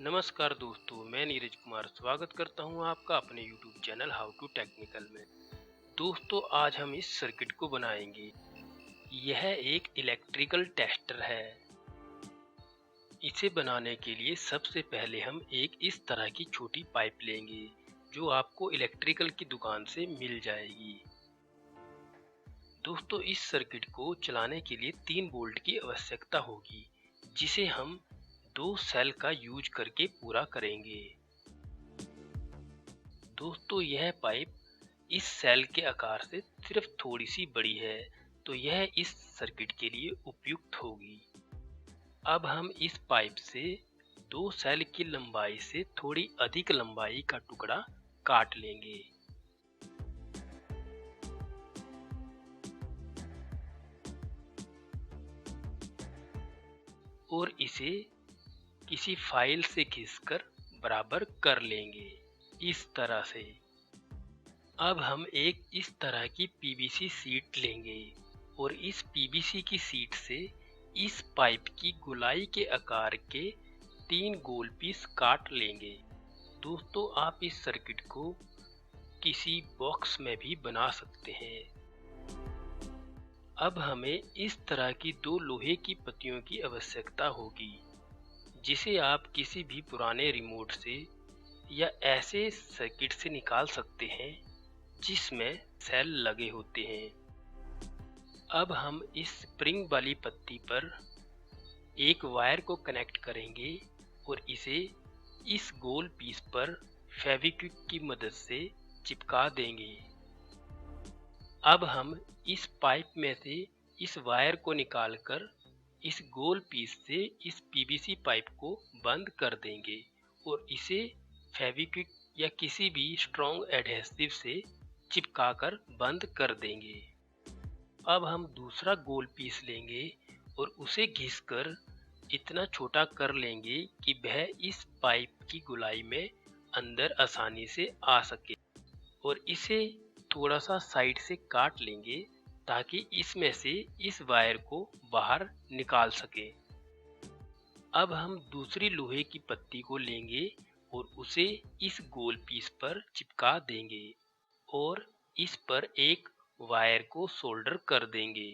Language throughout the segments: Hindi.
नमस्कार दोस्तों, मैं नीरज कुमार स्वागत करता हूं आपका अपने YouTube channel how to technical में। दोस्तों, आज हम इस सर्किट को बनाएंगे। यह एक इलेक्ट्रिकल टेस्टर है। इसे बनाने के लिए सबसे पहले हम एक इस तरह की छोटी पाइप लेंगे, जो आपको इलेक्ट्रिकल की दुकान से मिल जाएगी। दोस्तों, इस सर्किट को चलाने के लिए 3 वोल्ट की आवश्यकता होगी, जिसे हम 2 सेल का यूज करके पूरा करेंगे। दोस्तों, यह पाइप इस सेल के आकार से सिर्फ थोड़ी सी बड़ी है, तो यह इस सर्किट के लिए उपयुक्त होगी। अब हम इस पाइप से 2 सेल की लंबाई से थोड़ी अधिक लंबाई का टुकड़ा काट लेंगे और इसे किसी फाइल से घिसकर बराबर कर लेंगे, इस तरह से। अब हम एक इस तरह की पीवीसी शीट लेंगे और इस पीवीसी की शीट से इस पाइप की गोलाई के आकार के 3 गोल पीस काट लेंगे। दोस्तों, आप इस सर्किट को किसी बॉक्स में भी बना सकते हैं। अब हमें इस तरह की 2 लोहे की पत्तियों की आवश्यकता होगी, जिसे आप किसी भी पुराने रिमोट से या ऐसे सर्किट से निकाल सकते हैं जिसमें सेल लगे होते हैं। अब हम इस स्प्रिंग वाली पत्ती पर एक वायर को कनेक्ट करेंगे और इसे इस गोल पीस पर फेविक्विक की मदद से चिपका देंगे। अब हम इस पाइप में से इस वायर को निकालकर इस गोल पीस से इस पीवीसी पाइप को बंद कर देंगे और इसे फेविक्विक या किसी भी स्ट्रॉन्ग एडहेसिव से चिपकाकर बंद कर देंगे। अब हम दूसरा गोल पीस लेंगे और उसे घिसकर इतना छोटा कर लेंगे कि वह इस पाइप की गोलाई में अंदर आसानी से आ सके और इसे थोड़ा सा साइड से काट लेंगे ताकि इसमें से इस वायर को बाहर निकाल सके। अब हम दूसरी लोहे की पत्ती को लेंगे और उसे इस गोल पीस पर चिपका देंगे और इस पर एक वायर को सोल्डर कर देंगे।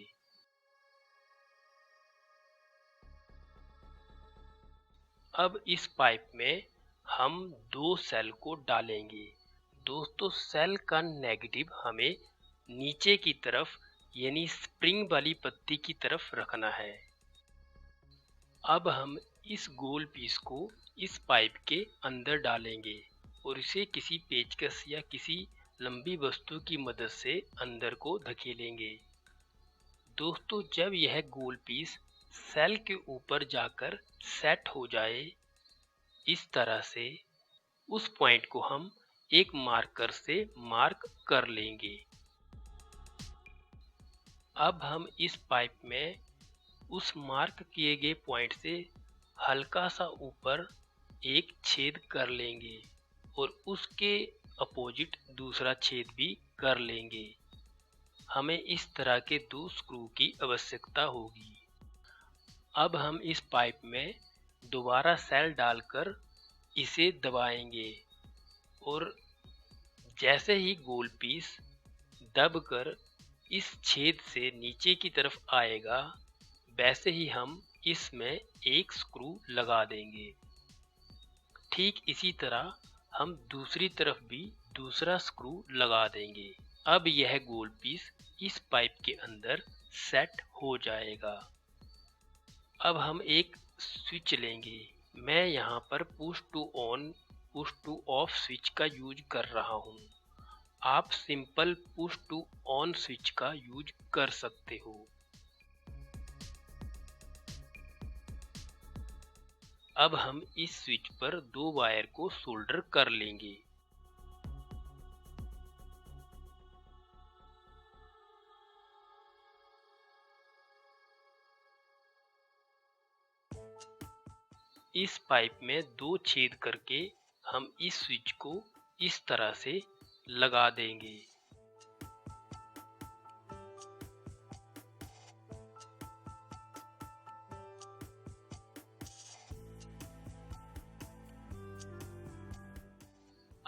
अब इस पाइप में हम 2 सेल को डालेंगे। दोस्तों, सेल का नेगेटिव हमें नीचे की तरफ यानी स्प्रिंग वाली पत्ती की तरफ रखना है। अब हम इस गोल पीस को इस पाइप के अंदर डालेंगे और इसे किसी पेचकस या किसी लंबी वस्तु की मदद से अंदर को धकेलेंगे। दोस्तों, जब यह गोल पीस सेल के ऊपर जाकर सेट हो जाए इस तरह से, उस पॉइंट को हम एक मार्कर से मार्क कर लेंगे। अब हम इस पाइप में उस मार्क किए गए पॉइंट से हल्का सा ऊपर एक छेद कर लेंगे और उसके अपोजिट दूसरा छेद भी कर लेंगे। हमें इस तरह के 2 स्क्रू की आवश्यकता होगी। अब हम इस पाइप में दोबारा सेल डालकर इसे दबाएंगे और जैसे ही गोल पीस दबकर इस छेद से नीचे की तरफ आएगा, वैसे ही हम इसमें एक स्क्रू लगा देंगे। ठीक इसी तरह हम दूसरी तरफ भी दूसरा स्क्रू लगा देंगे। अब यह गोल पीस इस पाइप के अंदर सेट हो जाएगा। अब हम एक स्विच लेंगे। मैं यहाँ पर push to on push to off switch का यूज कर रहा हूँ। आप simple push to on switch का यूज कर सकते हो। अब हम इस स्विच पर 2 वायर को सोल्डर कर लेंगे। इस पाइप में 2 छेद करके हम इस स्विच को इस तरह से लगा देंगे।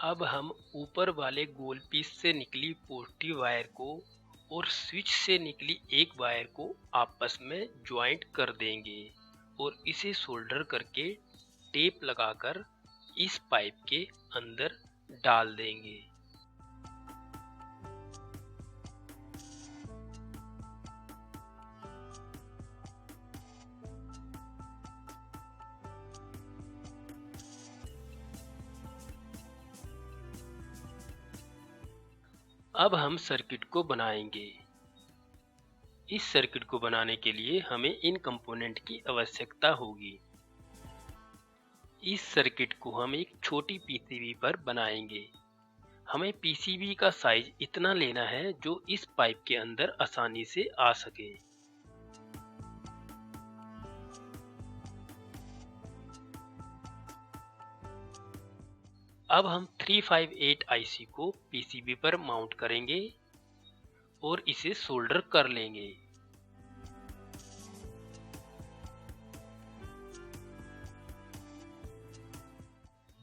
अब हम ऊपर वाले गोल पीस से निकली पॉजिटिव वायर को और स्विच से निकली एक वायर को आपस में ज्वाइंट कर देंगे और इसे सोल्डर करके टेप लगाकर इस पाइप के अंदर डाल देंगे। अब हम सर्किट को बनाएंगे। इस सर्किट को बनाने के लिए हमें इन कंपोनेंट की आवश्यकता होगी। इस सर्किट को हम एक छोटी पीसीबी पर बनाएंगे। हमें पीसीबी का साइज इतना लेना है जो इस पाइप के अंदर आसानी से आ सके। अब हम 358 आईसी को पीसीबी पर माउंट करेंगे और इसे सोल्डर कर लेंगे।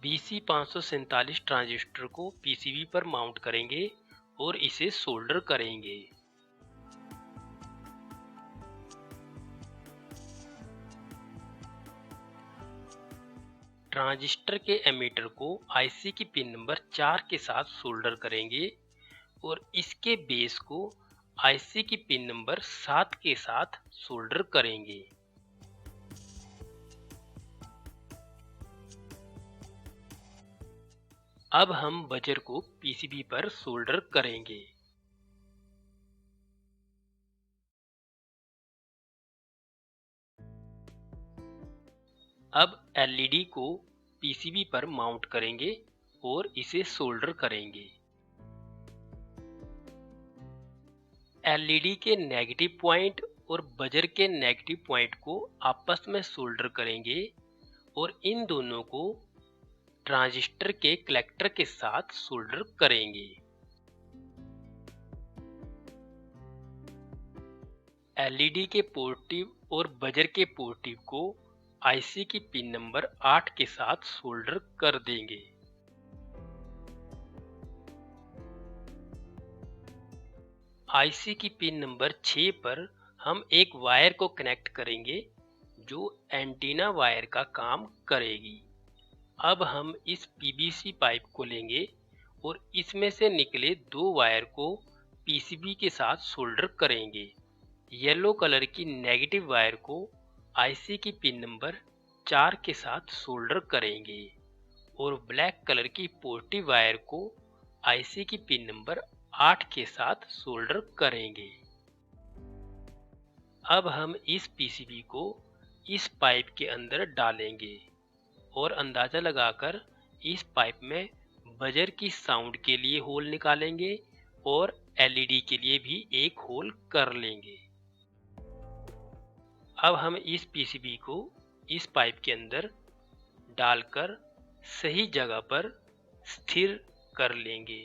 BC547 ट्रांजिस्टर को पीसीबी पर माउंट करेंगे और इसे सोल्डर करेंगे। ट्रांजिस्टर के एमीटर को आईसी की पिन नंबर 4 के साथ सोल्डर करेंगे और इसके बेस को आईसी की पिन नंबर 7 के साथ सोल्डर करेंगे। अब हम बजर को पीसीबी पर सोल्डर करेंगे। अब एलईडी को पीसीबी पर माउंट करेंगे और इसे सोल्डर करेंगे। एलईडी के नेगेटिव पॉइंट और बजर के नेगेटिव पॉइंट को आपस में सोल्डर करेंगे और इन दोनों को ट्रांजिस्टर के कलेक्टर के साथ सोल्डर करेंगे। एलईडी के पॉजिटिव और बजर के पॉजिटिव को आईसी की पिन नंबर 8 के साथ सोल्डर कर देंगे। आईसी की पिन नंबर 6 पर हम एक वायर को कनेक्ट करेंगे जो एंटीना वायर का काम करेगी। अब हम इस पीवीसी पाइप को लेंगे और इसमें से निकले 2 वायर को पीसीबी के साथ सोल्डर करेंगे। येलो कलर की नेगेटिव वायर को आईसी की पिन नंबर 4 के साथ सोल्डर करेंगे और ब्लैक कलर की पॉजिटिव वायर को आईसी की पिन नंबर 8 के साथ सोल्डर करेंगे। अब हम इस पीसीबी को इस पाइप के अंदर डालेंगे और अंदाजा लगाकर इस पाइप में बजर की साउंड के लिए होल निकालेंगे और एलईडी के लिए भी एक होल कर लेंगे। अब हम इस पीसीबी को इस पाइप के अंदर डालकर सही जगह पर स्थिर कर लेंगे।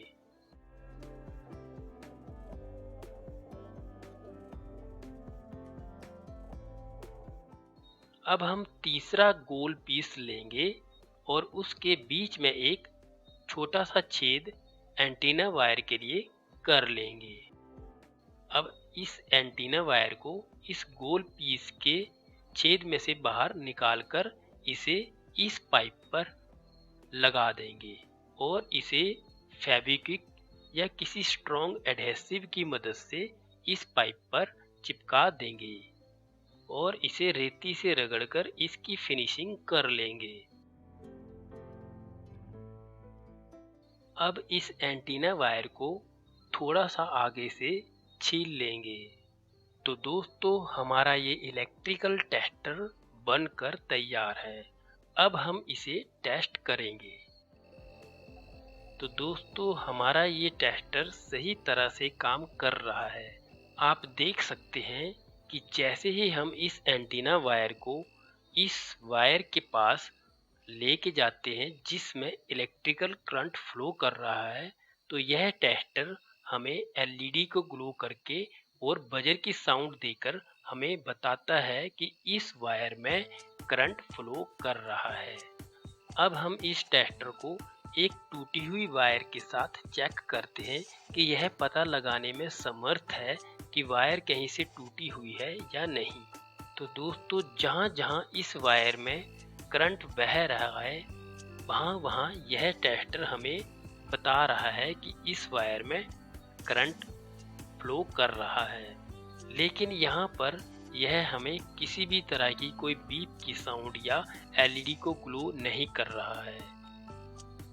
अब हम तीसरा गोल पीस लेंगे और उसके बीच में एक छोटा सा छेद एंटीना वायर के लिए कर लेंगे। अब इस एंटीना वायर को इस गोल पीस के छेद में से बाहर निकालकर इसे इस पाइप पर लगा देंगे और इसे फेविक्विक या किसी स्ट्रॉन्ग एडहेसिव की मदद से इस पाइप पर चिपका देंगे और इसे रेती से रगड़कर इसकी फिनिशिंग कर लेंगे। अब इस एंटीना वायर को थोड़ा सा आगे से छील लेंगे। तो दोस्तों हमारा ये इलेक्ट्रिकल टेस्टर बनकर तैयार है। अब हम इसे टेस्ट करेंगे। तो दोस्तों हमारा ये टेस्टर सही तरह से काम कर रहा है। आप देख सकते हैं कि जैसे ही हम इस एंटीना वायर को इस वायर के पास लेके जाते हैं जिसमें इलेक्ट्रिकल करंट फ्लो कर रहा है, तो यह टेस्टर हमें एलईडी को ग्लो करके और बजर की साउंड देकर हमें बताता है कि इस वायर में करंट फ्लो कर रहा है। अब हम इस टेस्टर को एक टूटी हुई वायर के साथ चेक करते हैं कि यह पता लगाने में समर्थ है कि वायर कहीं से टूटी हुई है या नहीं। तो दोस्तों, जहाँ जहाँ इस वायर में करंट बह रहा है वहाँ वहाँ यह टेस्टर हमें बता रहा है कि इस वायर में करंट फ्लो कर रहा है। लेकिन यहाँ पर यह हमें किसी भी तरह की कोई बीप की साउंड या एलईडी को ग्लो नहीं कर रहा है।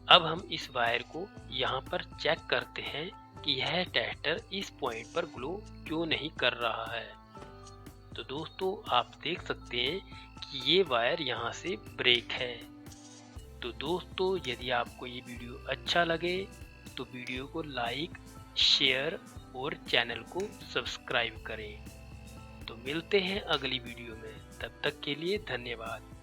अब हम इस वायर को यहाँ पर चेक करते हैं कि यह टेस्टर इस पॉइंट पर ग्लो क्यों नहीं कर रहा है। तो दोस्तों, आप देख सकते हैं कि ये वायर यहाँ से ब्रेक है। तो दोस्तों, यदि आपको ये वीडियो अच्छा लगे तो वीडियो को लाइक, शेयर और चैनल को सब्सक्राइब करें। तो मिलते हैं अगली वीडियो में, तब तक के लिए धन्यवाद।